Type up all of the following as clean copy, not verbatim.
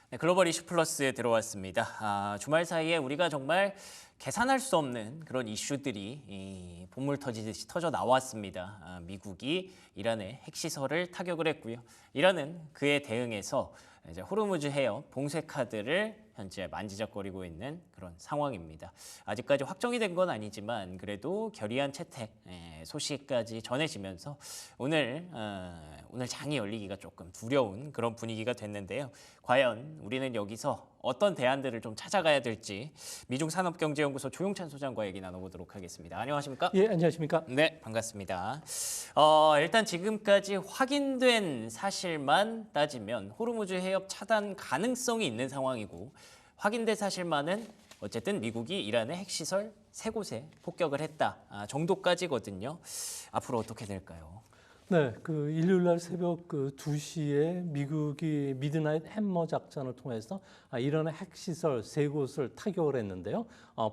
네, 글로벌 이슈 플러스에 들어왔습니다. 주말 사이에 우리가 정말 계산할 수 없는 그런 이슈들이 본물 터지듯이 터져 나왔습니다. 미국이 이란의 핵시설을 타격을 했고요. 이란은 그에 대응해서 이제 호르무즈 해협 봉쇄 카드를 현재 만지작거리고 있는 그런 상황입니다. 아직까지 확정이 된 건 아니지만 그래도 결의안 채택 소식까지 전해지면서 오늘 장이 열리기가 조금 두려운 그런 분위기가 됐는데요. 과연 우리는 여기서 어떤 대안들을 좀 찾아가야 될지 미중 산업경제연구소 조용찬 소장과 얘기 나눠보도록 하겠습니다. 안녕하십니까? 예, 안녕하십니까? 네, 반갑습니다. 일단 지금까지 확인된 사실만 따지면 호르무즈 해협 차단 가능성이 있는 상황이고 확인된 사실만은 어쨌든 미국이 이란의 핵시설 3곳에 폭격을 했다 정도까지거든요. 앞으로 어떻게 될까요? 네, 일요일 날 새벽 2시에 미국이 미드나잇 햄머 작전을 통해서 이란의 핵시설 3곳을 타격을 했는데요.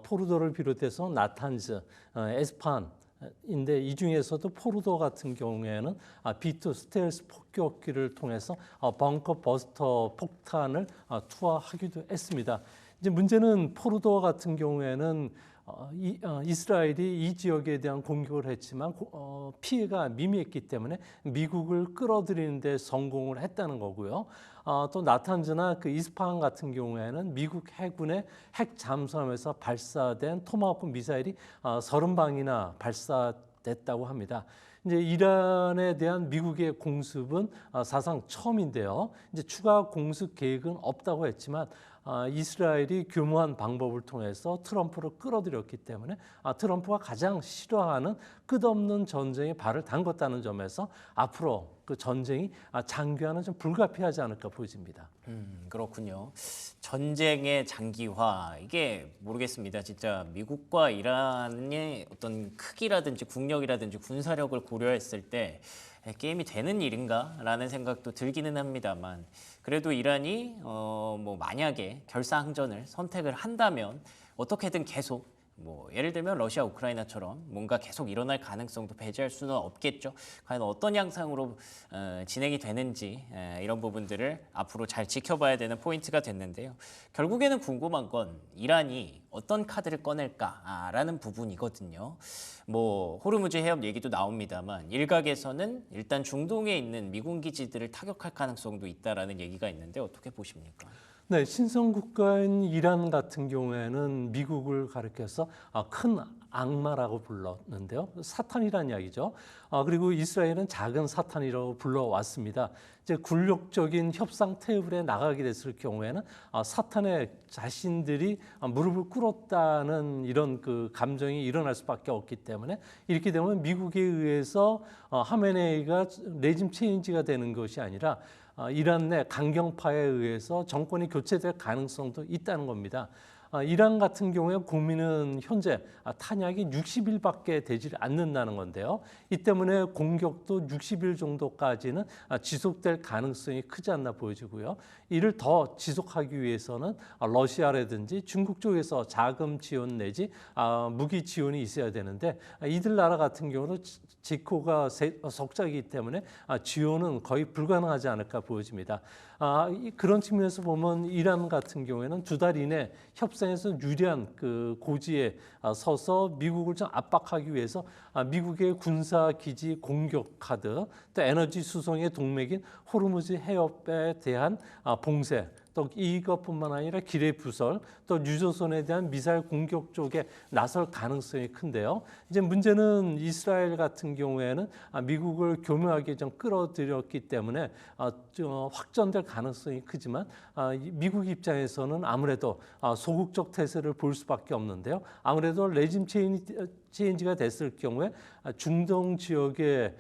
포르도를 비롯해서 나탄즈, 에스판인데 이 중에서도 포르도 같은 경우에는 B2 스텔스 폭격기를 통해서 벙커 버스터 폭탄을 투하하기도 했습니다. 이제 문제는 포르도 같은 경우에는 이스라엘이 이 지역에 대한 공격을 했지만 피해가 미미했기 때문에 미국을 끌어들이는 데 성공을 했다는 거고요. 또 나탄즈나 이스파한 같은 경우에는 미국 해군의 핵 잠수함에서 발사된 토마호크 미사일이 30방이나 발사됐다고 합니다. 이제 이란에 대한 미국의 공습은 사상 처음인데요. 이제 추가 공습 계획은 없다고 했지만 이스라엘이 교묘한 방법을 통해서 트럼프를 끌어들였기 때문에 트럼프가 가장 싫어하는 끝없는 전쟁에 발을 담궜다는 점에서 앞으로 그 전쟁이 장기화는 좀 불가피하지 않을까 보여집니다. 그렇군요. 전쟁의 장기화 이게 모르겠습니다. 진짜 미국과 이란의 어떤 크기라든지 국력이라든지 군사력을 고려했을 때 게임이 되는 일인가라는 생각도 들기는 합니다만 그래도 이란이 만약에 결사항전을 선택을 한다면 어떻게든 계속 예를 들면 러시아 우크라이나처럼 뭔가 계속 일어날 가능성도 배제할 수는 없겠죠. 과연 어떤 양상으로 진행이 되는지 이런 부분들을 앞으로 잘 지켜봐야 되는 포인트가 됐는데요. 결국에는 궁금한 건 이란이 어떤 카드를 꺼낼까라는 부분이거든요. 호르무즈 해협 얘기도 나옵니다만 일각에서는 일단 중동에 있는 미군 기지들을 타격할 가능성도 있다라는 얘기가 있는데 어떻게 보십니까? 네, 신성 국가인 이란 같은 경우에는 미국을 가리켜서 큰 악마라고 불렀는데요. 사탄이라는 이야기죠. 그리고 이스라엘은 작은 사탄이라고 불러왔습니다. 이제 굴욕적인 협상 테이블에 나가게 됐을 경우에는 사탄의 자신들이 무릎을 꿇었다는 이런 감정이 일어날 수밖에 없기 때문에 이렇게 되면 미국에 의해서 하메네이가 레짐 체인지가 되는 것이 아니라 이란 내 강경파에 의해서 정권이 교체될 가능성도 있다는 겁니다. 이란 같은 경우에 국민은 현재 탄약이 60일밖에 되지 않는다는 건데요. 이 때문에 공격도 60일 정도까지는 지속될 가능성이 크지 않나 보여지고요. 이를 더 지속하기 위해서는 러시아라든지 중국 쪽에서 자금 지원 내지 무기 지원이 있어야 되는데 이들 나라 같은 경우는 지코가 석자이기 때문에 지원은 거의 불가능하지 않을까 보여집니다. 그런 측면에서 보면 이란 같은 경우에는 2달 이내 협상에서 유리한 고지에 서서 미국을 좀 압박하기 위해서 미국의 군사 기지 공격 카드, 또 에너지 수송의 동맥인 호르무즈 해협에 대한 봉쇄, 또 이것뿐만 아니라 기뢰 부설, 또 유조선에 대한 미사일 공격 쪽에 나설 가능성이 큰데요. 이제 문제는 이스라엘 같은 경우에는 미국을 교묘하게 좀 끌어들였기 때문에 확전될 가능성이 크지만 미국 입장에서는 아무래도 소극적 태세를 볼 수밖에 없는데요. 아무래도 레짐 체인지가 됐을 경우에 중동 지역의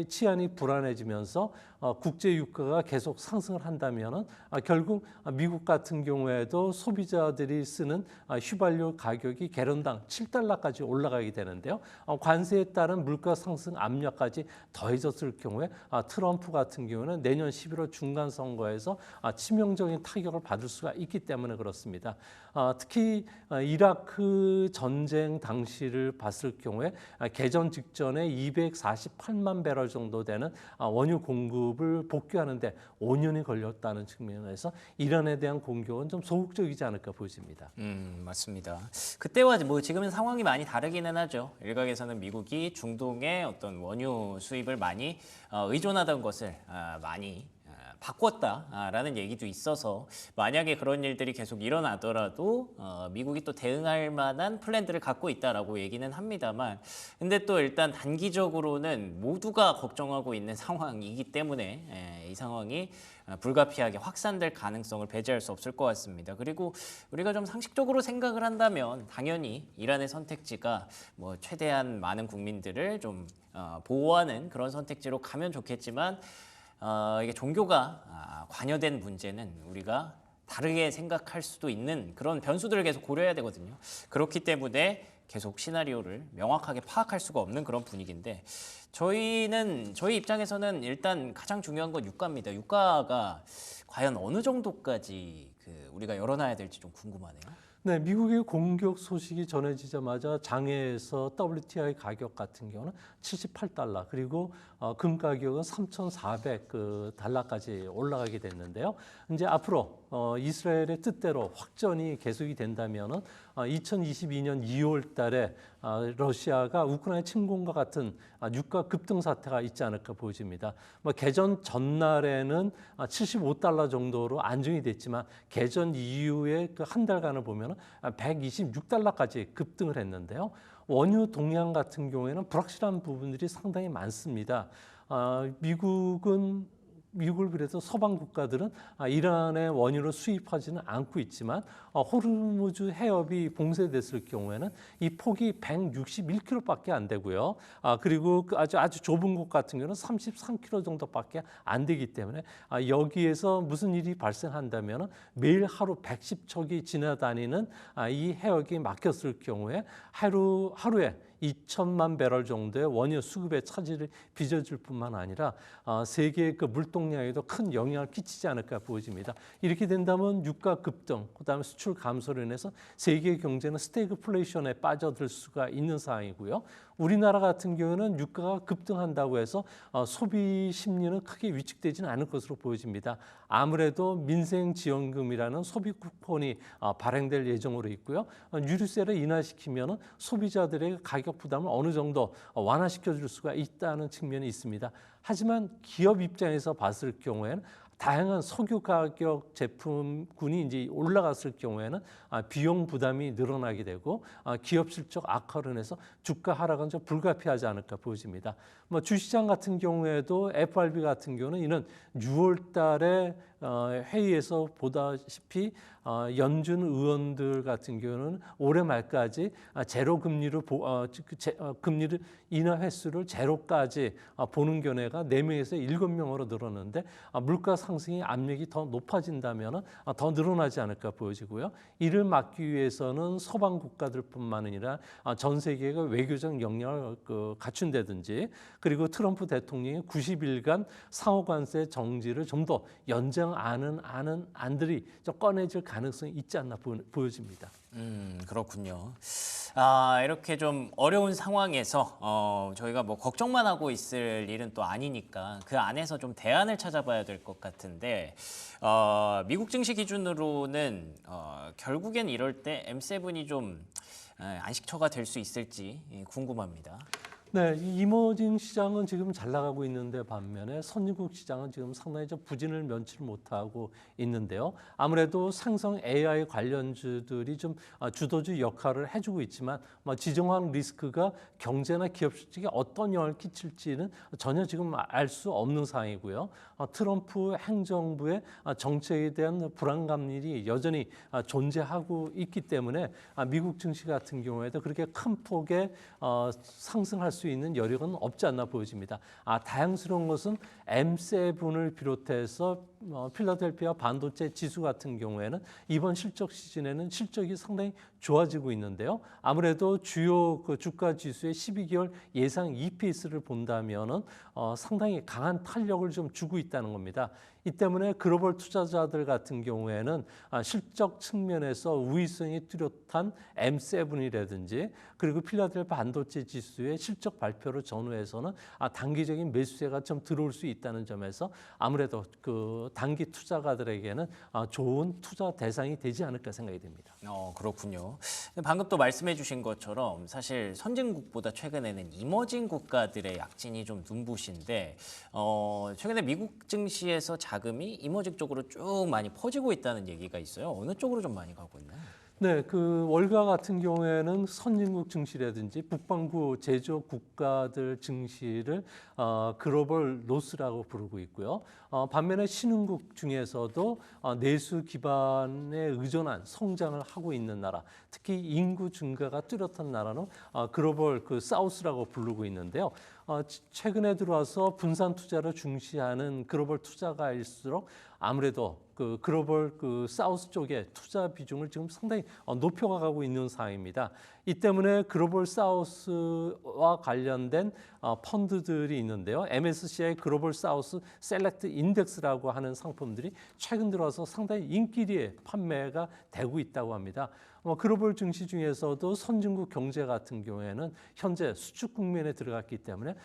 치안이 불안해지면서 국제 유가가 계속 상승을 한다면은 결국 미국 같은 경우에도 소비자들이 쓰는 휘발유 가격이 개론당 7달러까지 올라가게 되는데요. 관세에 따른 물가 상승 압력까지 더해졌을 경우에 트럼프 같은 경우는 내년 11월 중간 선거에서 치명적인 타격을 받을 수가 있기 때문에 그렇습니다. 특히 이라크 전쟁 당시를 봤을 경우에 개전 직전에 248만 배럴 정도 되는 원유 공급을 무역을 복귀하는데 5년이 걸렸다는 측면에서 이란에 대한 공격은 좀 소극적이지 않을까 보입니다. 맞습니다. 그때와 뭐 지금은 상황이 많이 다르기는 하죠. 일각에서는 미국이 중동의 어떤 원유 수입을 많이 의존하던 것을 많이 바꿨다라는 얘기도 있어서 만약에 그런 일들이 계속 일어나더라도 미국이 또 대응할 만한 플랜들을 갖고 있다라고 얘기는 합니다만 근데 또 일단 단기적으로는 모두가 걱정하고 있는 상황이기 때문에 이 상황이 불가피하게 확산될 가능성을 배제할 수 없을 것 같습니다. 그리고 우리가 좀 상식적으로 생각을 한다면 당연히 이란의 선택지가 뭐 최대한 많은 국민들을 좀 보호하는 그런 선택지로 가면 좋겠지만 이게 종교가 관여된 문제는 우리가 다르게 생각할 수도 있는 그런 변수들을 계속 고려해야 되거든요. 그렇기 때문에 계속 시나리오를 명확하게 파악할 수가 없는 그런 분위기인데 저희 입장에서는 일단 가장 중요한 건 유가입니다. 유가가 과연 어느 정도까지 우리가 열어놔야 될지 좀 궁금하네요. 네, 미국의 공격 소식이 전해지자마자 장외에서 WTI 가격 같은 경우는 78달러 그리고 금 가격은 3,400달러까지 올라가게 됐는데요. 이제 앞으로 이스라엘의 뜻대로 확전이 계속이 된다면은 2022년 2월 달에 러시아가 우크라이나 침공과 같은 유가 급등 사태가 있지 않을까 보여집니다. 개전 전날에는 75달러 정도로 안정이 됐지만 개전 이후에 그 한 달간을 보면 126달러까지 급등을 했는데요. 원유 동향 같은 경우에는 불확실한 부분들이 상당히 많습니다. 미국을 비롯해서 서방 국가들은 이란의 원유를 수입하지는 않고 있지만 호르무즈 해협이 봉쇄됐을 경우에는 이 폭이 161km밖에 안 되고요. 그리고 아주 좁은 곳 같은 경우는 33km 정도밖에 안 되기 때문에 여기에서 무슨 일이 발생한다면 매일 하루 110척이 지나다니는 이 해역이 막혔을 경우에 하루에 2천만 배럴 정도의 원유 수급의 차질을 빚어줄 뿐만 아니라 세계의 그 물동량에도 큰 영향을 끼치지 않을까 보여집니다. 이렇게 된다면 유가 급등, 그다음에 수출 감소로 인해서 세계 경제는 스태그플레이션에 빠져들 수가 있는 상황이고요. 우리나라 같은 경우는 유가가 급등한다고 해서 소비 심리는 크게 위축되지는 않을 것으로 보여집니다. 아무래도 민생지원금이라는 소비 쿠폰이 발행될 예정으로 있고요. 유류세를 인하시키면 소비자들의 가격 부담을 어느 정도 완화시켜 줄 수가 있다는 측면이 있습니다. 하지만 기업 입장에서 봤을 경우에는 다양한 석유 가격 제품군이 이제 올라갔을 경우에는 비용 부담이 늘어나게 되고 기업 실적 악화로 인해서 주가 하락은 좀 불가피하지 않을까 보여집니다. 주시장 같은 경우에도 FRB 같은 경우는 이는 6월 달에 회의에서 보다시피 연준 의원들 같은 경우는 올해 말까지 제로 금리를 금리를 인하 횟수를 제로까지 보는 견해가 4명에서 7명으로 늘었는데 물가 상승의 압력이 더 높아진다면 더 늘어나지 않을까 보여지고요. 이를 막기 위해서는 서방 국가들뿐만 아니라 전 세계가 외교적 역량을 갖춘다든지 그리고 트럼프 대통령이 90일간 상호관세 정지를 좀 더 연장하는 안들이 좀 꺼내질 가능성이 있지 않나 보여집니다. 그렇군요. 이렇게 좀 어려운 상황에서 저희가 뭐 걱정만 하고 있을 일은 또 아니니까 그 안에서 좀 대안을 찾아봐야 될 것 같은데 미국 증시 기준으로는 결국엔 이럴 때 M7이 좀 안식처가 될 수 있을지 궁금합니다. 네, 이머징 시장은 지금 잘 나가고 있는데 반면에 선진국 시장은 지금 상당히 좀 부진을 면치 못하고 있는데요. 아무래도 생성 AI 관련주들이 좀 주도주 역할을 해주고 있지만 지정학 리스크가 경제나 기업 실적에 어떤 영향을 끼칠지는 전혀 지금 알 수 없는 상황이고요. 트럼프 행정부의 정책에 대한 불안감들이 여전히 존재하고 있기 때문에 미국 증시 같은 경우에도 그렇게 큰 폭의 상승할 수 있는 여력은 없지 않나 보여집니다. 다양스러운 것은 M7을 비롯해서 필라델피아 반도체 지수 같은 경우에는 이번 실적 시즌에는 실적이 상당히 좋아지고 있는데요. 아무래도 주요 주가 지수의 12개월 예상 EPS를 본다면은 상당히 강한 탄력을 좀 주고 있다는 겁니다. 이 때문에 글로벌 투자자들 같은 경우에는 실적 측면에서 우위성이 뚜렷한 M7이라든지 그리고 필라델피아 반도체 지수의 실적 발표를 전후해서는 단기적인 매수세가 좀 들어올 수 있다는 점에서 아무래도 그 단기 투자가들에게는 좋은 투자 대상이 되지 않을까 생각이 됩니다. 그렇군요. 방금 또 말씀해 주신 것처럼 사실 선진국보다 최근에는 이머징 국가들의 약진이 좀 눈부신데 최근에 미국 증시에서 자금이 이머징 쪽으로 쭉 많이 퍼지고 있다는 얘기가 있어요. 어느 쪽으로 좀 많이 가고 있나요? 네, 그 월가 같은 경우에는 선진국 증시라든지 북반구 제조업 국가들 증시를 글로벌 노스라고 부르고 있고요. 반면에 신흥국 중에서도 내수 기반에 의존한 성장을 하고 있는 나라, 특히 인구 증가가 뚜렷한 나라는 글로벌 그 사우스라고 부르고 있는데요. 최근에 들어와서 분산 투자를 중시하는 글로벌 투자가일수록 아무래도 그 글로벌 그 사우스 쪽의 투자 비중을 지금 상당히 높여가고 있는 상황입니다. 이 때문에 글로벌 사우스와 관련된 펀드들이 있는데요. MSCI 글로벌 사우스 셀렉트 인덱스라고 하는 상품들이 최근 들어서 상당히 인기리에 판매가 되고 있다고 합니다. 글로벌 증시 중에서도 선진국 경제 같은 경우에는 현재 수축 국면에 들어갔기 때문에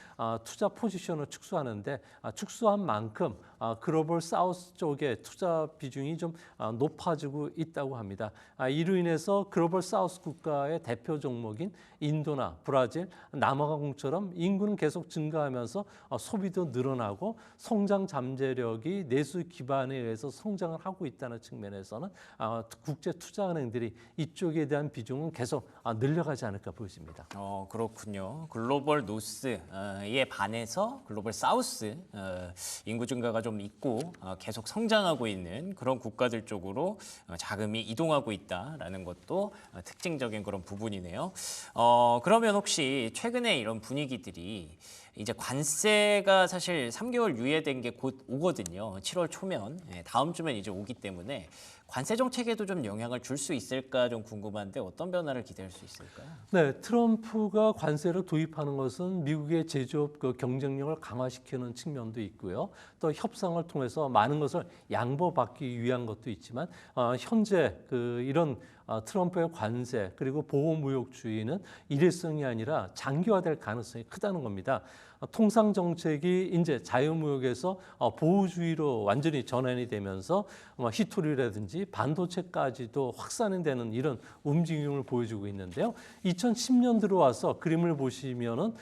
투자 포지션을 축소하는데 축소한 만큼 글로벌 사우스 쪽의 투자 비중이 좀 높아지고 있다고 합니다. 이로 인해서 글로벌 사우스 국가의 대표 종목인 인도나 브라질, 남아공처럼 인구는 계속 증가하면서 소비도 늘어나고 성장 잠재력이 내수 기반에 의해서 성장을 하고 있다는 측면에서는 국제 투자은행들이 이쪽에 대한 비중은 계속 늘려가지 않을까 보여집니다. 그렇군요. 글로벌 노스에 반해서 글로벌 사우스 인구 증가가 좀 있고 계속 성장하고 있는 그런 국가들 쪽으로 자금이 이동하고 있다라는 것도 특징적인 그런 부분이네요. 그러면 혹시 최근에 이런 분위기들이 이제 관세가 사실 3개월 유예된 게 곧 오거든요. 7월 초면 다음 주면 이제 오기 때문에 관세 정책에도 좀 영향을 줄 수 있을까 좀 궁금한데 어떤 변화를 기대할 수 있을까요? 네, 트럼프가 관세를 도입하는 것은 미국의 제조업 그 경쟁력을 강화시키는 측면도 있고요. 또 협상을 통해서 많은 것을 양보받기 위한 것도 있지만 현재 그 이런 트럼프의 관세 그리고 보호무역주의는 일회성이 아니라 장기화될 가능성이 크다는 겁니다. 통상 정책이 이제 자유무역에서 보호주의로 완전히 전환이 되면서 히토리라든지 반도체까지도 확산이 되는 이런 움직임을 보여주고 있는데요. 2010년 들어와서 그림을 보시면은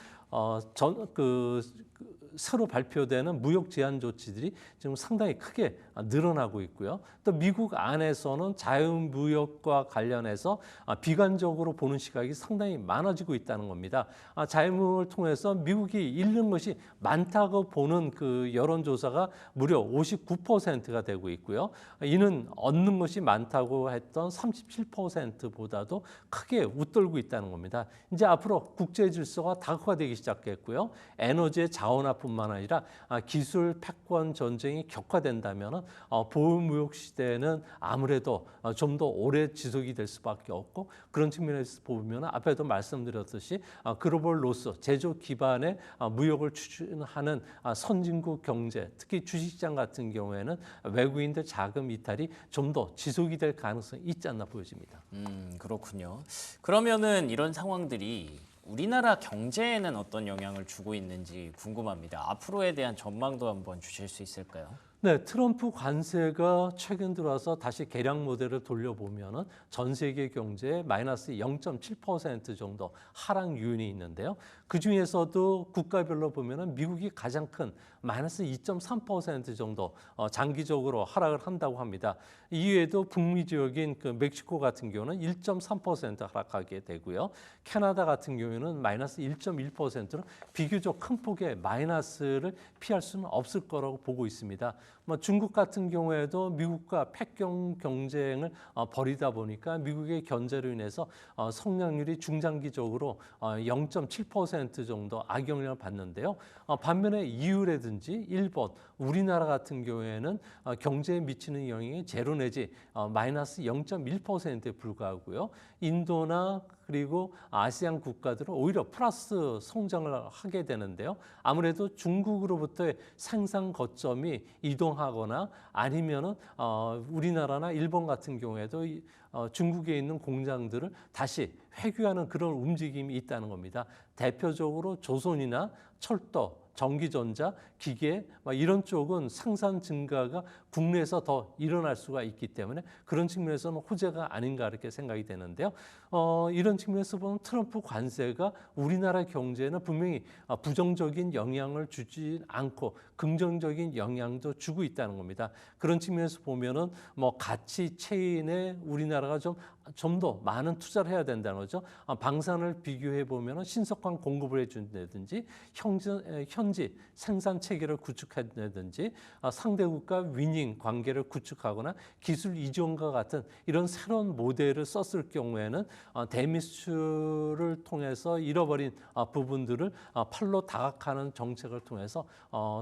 새로 발표되는 무역 제한 조치들이 지금 상당히 크게 늘어나고 있고요. 또 미국 안에서는 자유무역과 관련해서 비관적으로 보는 시각이 상당히 많아지고 있다는 겁니다. 자유무역을 통해서 미국이 잃는 것이 많다고 보는 그 여론조사가 무려 59%가 되고 있고요. 이는 얻는 것이 많다고 했던 37%보다도 크게 웃돌고 있다는 겁니다. 이제 앞으로 국제 질서가 다각화되기 시작했고요. 에너지의 자원화뿐만 아니라 기술 패권 전쟁이 격화된다면 보호무역 시대는 아무래도 좀 더 오래 지속이 될 수밖에 없고 그런 측면에서 보면 앞에도 말씀드렸듯이 글로벌 노스 제조 기반의 무역을 추진하는 선진국 경제 특히 주식시장 같은 경우에는 외국인들 자금 이탈이 좀 더 지속이 될 가능성이 있지 않나 보여집니다. 그렇군요. 그러면은 이런 상황들이 우리나라 경제에는 어떤 영향을 주고 있는지 궁금합니다. 앞으로에 대한 전망도 한번 주실 수 있을까요? 네, 트럼프 관세가 최근 들어와서 다시 개량 모델을 돌려보면은 전 세계 경제에 마이너스 0.7% 정도 하락 요인이 있는데요. 그 중에서도 국가별로 보면은 미국이 가장 큰 마이너스 2.3% 정도 장기적으로 하락을 한다고 합니다. 이외에도 북미 지역인 그 멕시코 같은 경우는 1.3% 하락하게 되고요. 캐나다 같은 경우에는 마이너스 1.1%로 비교적 큰 폭의 마이너스를 피할 수는 없을 거라고 보고 있습니다. 중국 같은 경우에도 미국과 패권 경쟁을 벌이다 보니까 미국의 견제로 인해서 성장률이 중장기적으로 0.7% 정도 악영향을 받는데요. 반면에 EU라든지 일본, 우리나라 같은 경우에는 경제에 미치는 영향이 제로 내지 마이너스 0.1%에 불과하고요. 인도나 그리고 아시안 국가들은 오히려 플러스 성장을 하게 되는데요. 아무래도 중국으로부터의 생산 거점이 이동하는 이용하거나 아니면은 우리나라나 일본 같은 경우에도 중국에 있는 공장들을 다시 회귀하는 그런 움직임이 있다는 겁니다. 대표적으로 조선이나 철도, 전기전자, 기계 이런 쪽은 생산 증가가 국내에서 더 일어날 수가 있기 때문에 그런 측면에서는 호재가 아닌가 이렇게 생각이 되는데요. 이런 측면에서 보면 트럼프 관세가 우리나라 경제에는 분명히 부정적인 영향을 주지 않고 긍정적인 영향도 주고 있다는 겁니다. 그런 측면에서 보면은 뭐 가치 체인에 우리나라가 좀 더 많은 투자를 해야 된다는 거죠. 방산을 비교해 보면은 신속한 공급을 해준다든지 현지 생산 체계를 구축한다든지 상대국가 위닝 관계를 구축하거나 기술 이전과 같은 이런 새로운 모델을 썼을 경우에는 대미수출을 통해서 잃어버린 부분들을 팔로 다각하는 정책을 통해서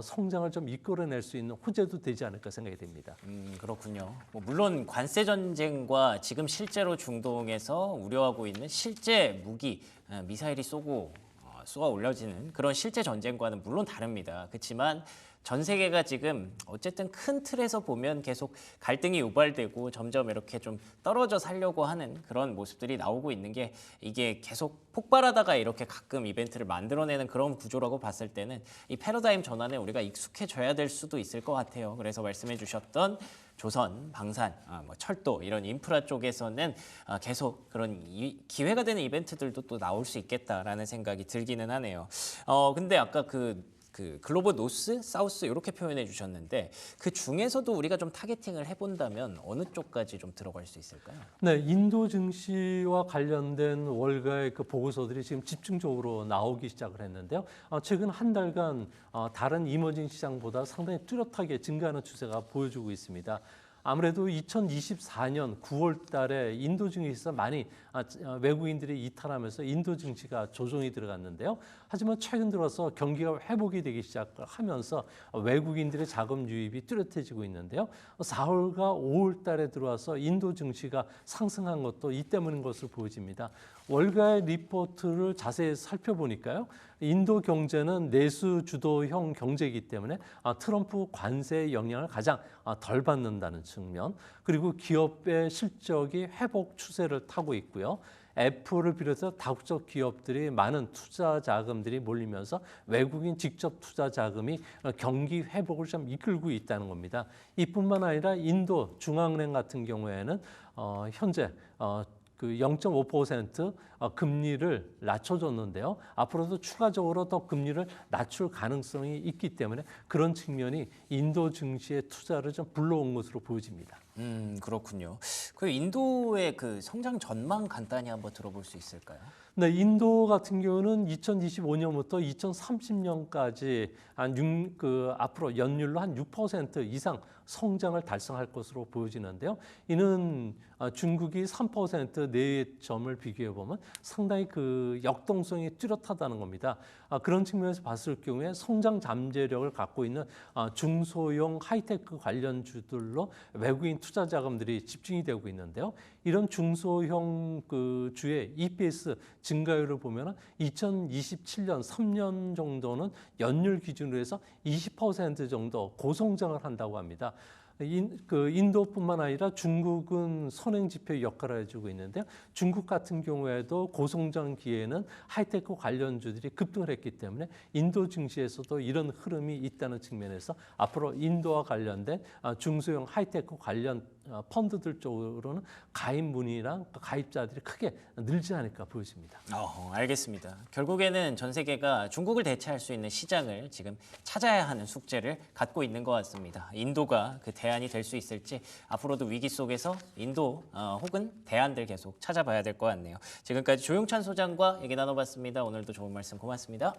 성장을 좀 이끌어낼 수 있는 호재도 되지 않을까 생각이 됩니다. 그렇군요. 뭐 물론 관세 전쟁과 지금 실제로 중동에서 우려하고 있는 실제 무기, 미사일이 쏘아 올려지는 그런 실제 전쟁과는 물론 다릅니다. 그렇지만 전 세계가 지금 어쨌든 큰 틀에서 보면 계속 갈등이 유발되고 점점 이렇게 좀 떨어져 살려고 하는 그런 모습들이 나오고 있는 게 이게 계속 폭발하다가 이렇게 가끔 이벤트를 만들어내는 그런 구조라고 봤을 때는 이 패러다임 전환에 우리가 익숙해져야 될 수도 있을 것 같아요. 그래서 말씀해 주셨던 조선, 방산, 뭐 철도 이런 인프라 쪽에서는 계속 그런 기회가 되는 이벤트들도 또 나올 수 있겠다라는 생각이 들기는 하네요. 근데 아까 그 글로벌 노스, 사우스 이렇게 표현해 주셨는데 그 중에서도 우리가 좀 타겟팅을 해본다면 어느 쪽까지 좀 들어갈 수 있을까요? 네, 인도 증시와 관련된 월가의 그 보고서들이 지금 집중적으로 나오기 시작을 했는데요. 최근 한 달간 다른 이머징 시장보다 상당히 뚜렷하게 증가하는 추세가 보여주고 있습니다. 아무래도 2024년 9월 달에 인도 증시에서 많이 외국인들이 이탈하면서 인도 증시가 조정이 들어갔는데요. 하지만 최근 들어서 경기가 회복이 되기 시작하면서 외국인들의 자금 유입이 뚜렷해지고 있는데요. 4월과 5월 달에 들어와서 인도 증시가 상승한 것도 이 때문인 것으로 보여집니다. 월가의 리포트를 자세히 살펴보니까요. 인도 경제는 내수 주도형 경제이기 때문에 트럼프 관세의 영향을 가장 덜 받는다는 측면, 그리고 기업의 실적이 회복 추세를 타고 있고요. 애플을 비롯해서 다국적 기업들이 많은 투자 자금들이 몰리면서 외국인 직접 투자 자금이 경기 회복을 좀 이끌고 있다는 겁니다. 이뿐만 아니라 인도 중앙은행 같은 경우에는 현재 그 0.5% 금리를 낮춰줬는데요. 앞으로도 추가적으로 더 금리를 낮출 가능성이 있기 때문에 그런 측면이 인도 증시의 투자를 좀 불러온 것으로 보여집니다. 그렇군요. 그 인도의 그 성장 전망 간단히 한번 들어볼 수 있을까요? 네, 인도 같은 경우는 2025년부터 2030년까지 앞으로 연율로 한 6% 이상 성장을 달성할 것으로 보여지는데요. 이는 중국이 3% 내점을 비교해 보면 상당히 그 역동성이 뚜렷하다는 겁니다. 그런 측면에서 봤을 경우에 성장 잠재력을 갖고 있는 중소형 하이테크 관련주들로 외국인 투자 자금들이 집중이 되고 있는데요. 이런 중소형 그 주의 EPS 증가율을 보면 2027년 3년 정도는 연율 기준으로 해서 20% 정도 고성장을 한다고 합니다. 인도뿐만 아니라 중국은 선행 지표 역할을 해주고 있는데요. 중국 같은 경우에도 고성장기에는 하이테크 관련주들이 급등을 했기 때문에 인도 증시에서도 이런 흐름이 있다는 측면에서 앞으로 인도와 관련된 중소형 하이테크 관련 펀드들 쪽으로는 가입 문의랑 가입자들이 크게 늘지 않을까 보여집니다. 알겠습니다. 결국에는 전 세계가 중국을 대체할 수 있는 시장을 지금 찾아야 하는 숙제를 갖고 있는 것 같습니다. 인도가 그 대안이 될 수 있을지 앞으로도 위기 속에서 인도 혹은 대안들 계속 찾아봐야 될 것 같네요. 지금까지 조용찬 소장과 얘기 나눠봤습니다. 오늘도 좋은 말씀 고맙습니다.